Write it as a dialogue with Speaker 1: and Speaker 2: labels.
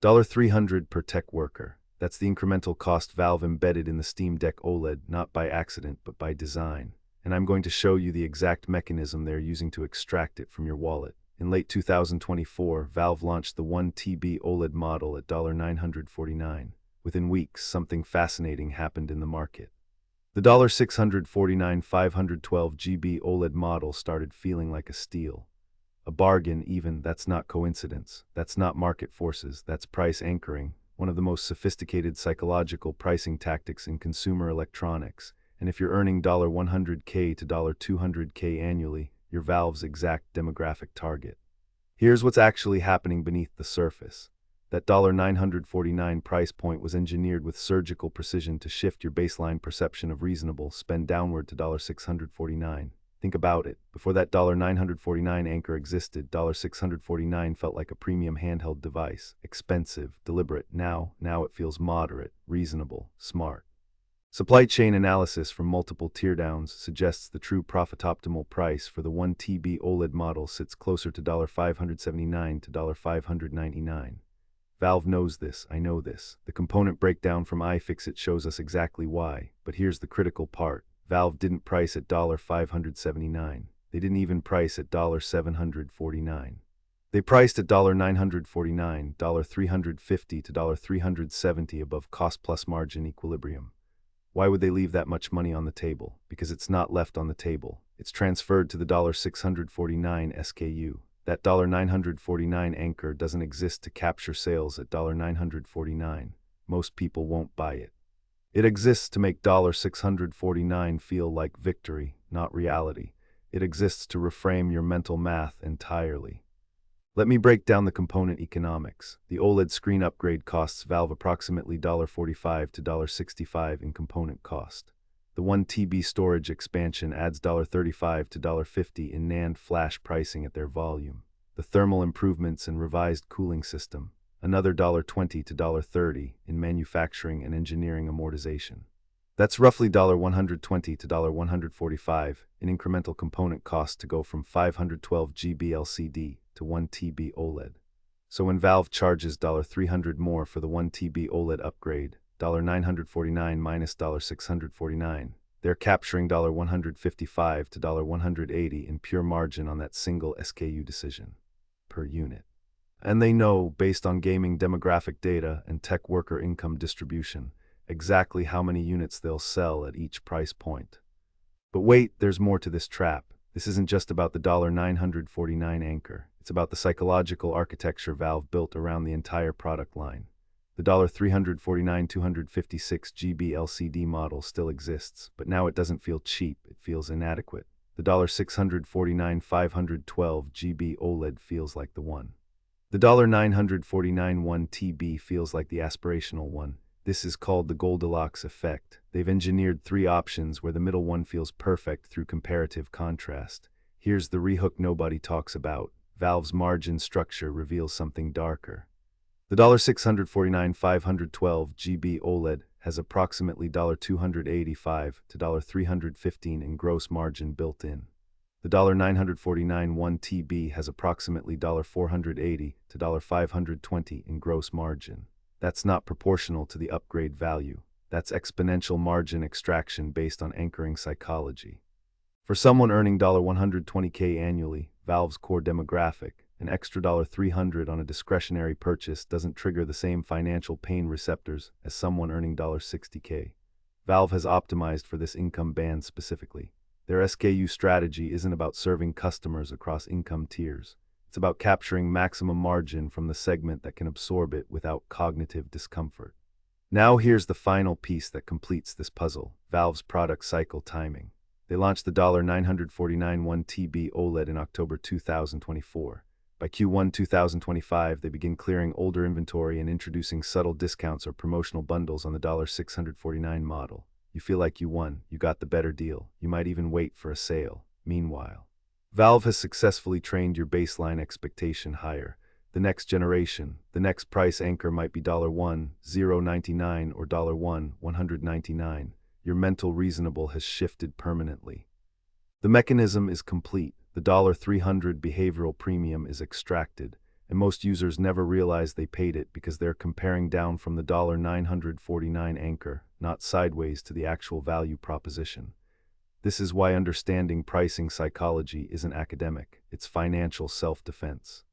Speaker 1: $300 per tech worker. That's the incremental cost Valve embedded in the Steam Deck OLED, not by accident, but by design. And I'm going to show you the exact mechanism they're using to extract it from your wallet. In late 2024, Valve launched the 1TB OLED model at $949. Within weeks, something fascinating happened in the market. The $649 512GB OLED model started feeling like a steal. A bargain even. That's not coincidence. That's not market forces. That's price anchoring, one of the most sophisticated psychological pricing tactics in consumer electronics. And if you're earning $100K to $200K annually, you're Valve's exact demographic target. Here's what's actually happening beneath the surface. That $949 price point was engineered with surgical precision to shift your baseline perception of reasonable spend downward to $649. Think about it. Before that $949 anchor existed, $649 felt like a premium handheld device. Expensive, deliberate. Now it feels moderate, reasonable, smart. Supply chain analysis from multiple teardowns suggests the true profit-optimal price for the 1TB OLED model sits closer to $579 to $599. Valve knows this, I know this. The component breakdown from iFixit shows us exactly why, but here's the critical part. Valve didn't price at $579. They didn't even price at $749. They priced at $949, $350 to $370 above cost-plus margin equilibrium. Why would they leave that much money on the table? Because it's not left on the table. It's transferred to the $649 SKU. That $949 anchor doesn't exist to capture sales at $949. Most people won't buy it. It exists to make $649 feel like victory, not reality. It exists to reframe your mental math entirely. Let me break down the component economics. The OLED screen upgrade costs Valve approximately $45 to $65 in component cost. The 1TB storage expansion adds $35 to $50 in NAND flash pricing at their volume. The thermal improvements and revised cooling system, another $20 to $30 in manufacturing and engineering amortization. That's roughly $120 to $145 in incremental component cost to go from 512GB LCD to 1TB OLED. So when Valve charges $300 more for the 1TB OLED upgrade, $949 minus $649, they're capturing $155 to $180 in pure margin on that single SKU decision per unit. And they know, based on gaming demographic data and tech worker income distribution, exactly how many units they'll sell at each price point. But wait, there's more to this trap. This isn't just about the $949 anchor. It's about the psychological architecture Valve built around the entire product line. The $349 256GB LCD model still exists, but now it doesn't feel cheap, it feels inadequate. The $649 512GB OLED feels like the one. The $949 1TB feels like the aspirational one. This is called the Goldilocks effect. They've engineered three options where the middle one feels perfect through comparative contrast. Here's the rehook nobody talks about. Valve's margin structure reveals something darker. The $649 512GB OLED has approximately $285 to $315 in gross margin built in. The $949 1TB has approximately $480 to $520 in gross margin. That's not proportional to the upgrade value. That's exponential margin extraction based on anchoring psychology. For someone earning $120K annually, Valve's core demographic, an extra $300 on a discretionary purchase doesn't trigger the same financial pain receptors as someone earning $60K. Valve has optimized for this income band specifically. Their SKU strategy isn't about serving customers across income tiers. It's about capturing maximum margin from the segment that can absorb it without cognitive discomfort. Now here's the final piece that completes this puzzle: Valve's product cycle timing. They launched the $949 1TB OLED in October 2024. By Q1 2025, they begin clearing older inventory and introducing subtle discounts or promotional bundles on the $649 model. You feel like you won, you got the better deal. You might even wait for a sale. Meanwhile, Valve has successfully trained your baseline expectation higher. The next generation, the next price anchor might be $1,099 or $1,199. Your mental reasonable has shifted permanently. The mechanism is complete. The $300 behavioral premium is extracted, and most users never realize they paid it because they're comparing down from the $949 anchor, not sideways to the actual value proposition. This is why understanding pricing psychology isn't academic, it's financial self-defense.